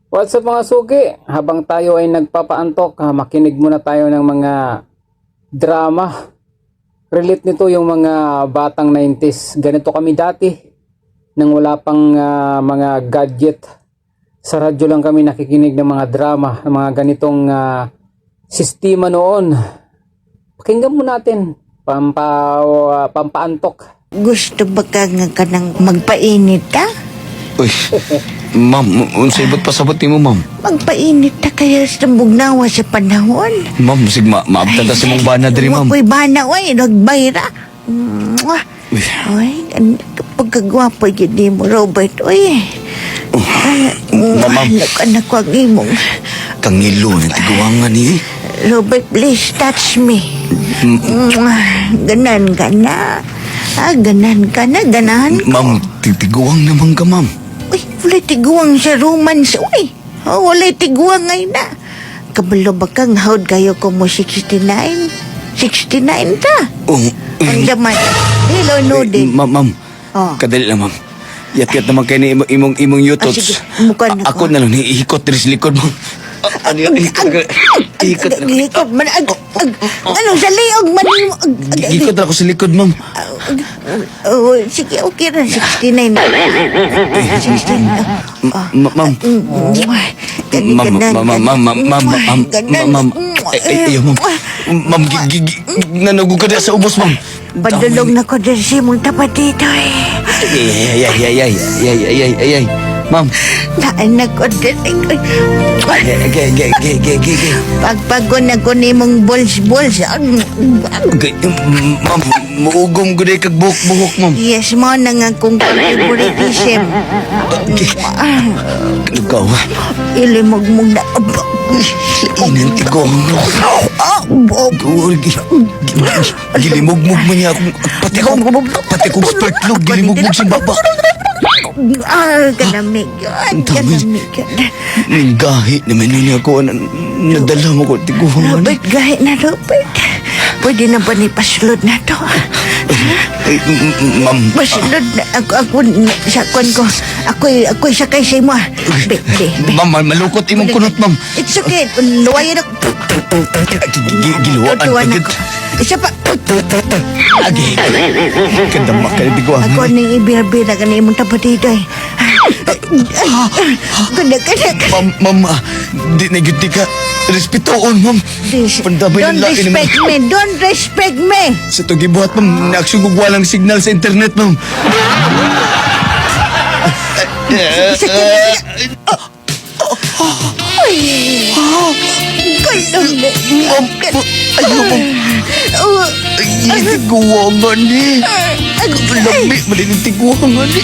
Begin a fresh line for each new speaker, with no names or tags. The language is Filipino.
What's up mga suki? Habang tayo ay nagpapaantok, makinig muna tayo ng mga drama. Relate nito yung mga batang 90s. Ganito kami dati nang wala pang mga gadget. Sa radyo lang kami nakikinig ng mga drama, ng mga ganitong sistema noon. Pakinggan mo natin, pampaantok.
Gusto ba ka nga ka nang magpainit ta?
Uy, ma'am, unsay ba't pasabot ni mo, ma'am?
Magpainit ta kaya sa bugnawa sa panahon.
Ma'am, sig maabtan ta sa mong bana diri, ma'am.
Wapoy bana, oy, nagbayra. Mwah.
Uy,
Oy, pagkagwapo yun mo, Robert, oy.
ma'am,
Anak ko ang imong.
kangilo na tiguangan ni.
Robert, please touch me. Ganan ka na. Ganan ka na, ganahan ko.
Ma'am, titiguang naman ka, ma'am.
Uy, wala tiguang sa romance, uy. Oh, wala tiguang ngay na. Kabalo ba kang hawd kayo ko mo 69? 69 ta.
Oh,
Ang daman. Hello, no din.
ma'am,
Oh.
kadali lang, ma'am. Yat-yat naman kayo ni imong yutots.
sige, mukha na
Ako
ko.
na lang, iikot diri sa likod, ma'am. Ano yun? Ikot na.
Likod man. Ano, sa liog man.
Ikot na ako sa likod, ma'am.
Oh, sige, okay na. 69 na. 69 na.
Ma'am, ma'am, ayaw, ma'am. Ma'am, nanugog ka na sa ubos, ma'am.
Padulog na ko dyan si mong tapat dito eh.
Ay. Ma'am.
Naanak ko dyan.
Gay.
Pagpagod na ko ni mong balls.
Ma'am, muugom ko na kag buhok, ma'am.
Yes mo na nga kung favoritism.
Ikaw,
Ilimog-mog na.
inanti ko. Gilimog-mog man niya akong pati kong sparklog, gilimog-mog sa baba.
Kanamig yun. Kanamig yun.
Gahi naman niya ako, nadala mo ko, tiguangan.
Robert, gahit na Robert. Pwede na ba ni pasulod na to?
Ma'am,
Pasulod na ako sa kwan ko. Ako'y sakay sa imo. Be.
ma'am, malukot imong kunot, ma'am.
It's okay. Luwayan ako.
Giluwaan
Tutuan
agad.
ako. Isa pa.
Agi. Kadama ka na tiguangan.
Ako nang ibirabira ka na imong tapat dito eh. Kanak.
Ma'am, di na gyud ka. Respetoon, ma'am. Pandamay ng
Don't
laki naman.
respect me. Don't respect me.
Sa ito gibuhat, ma'am, nagsugog walang signal sa internet, ma'am. Ayaw, ma'am. Ay, tiguangan ni. Lami, malinig tiguangan ni.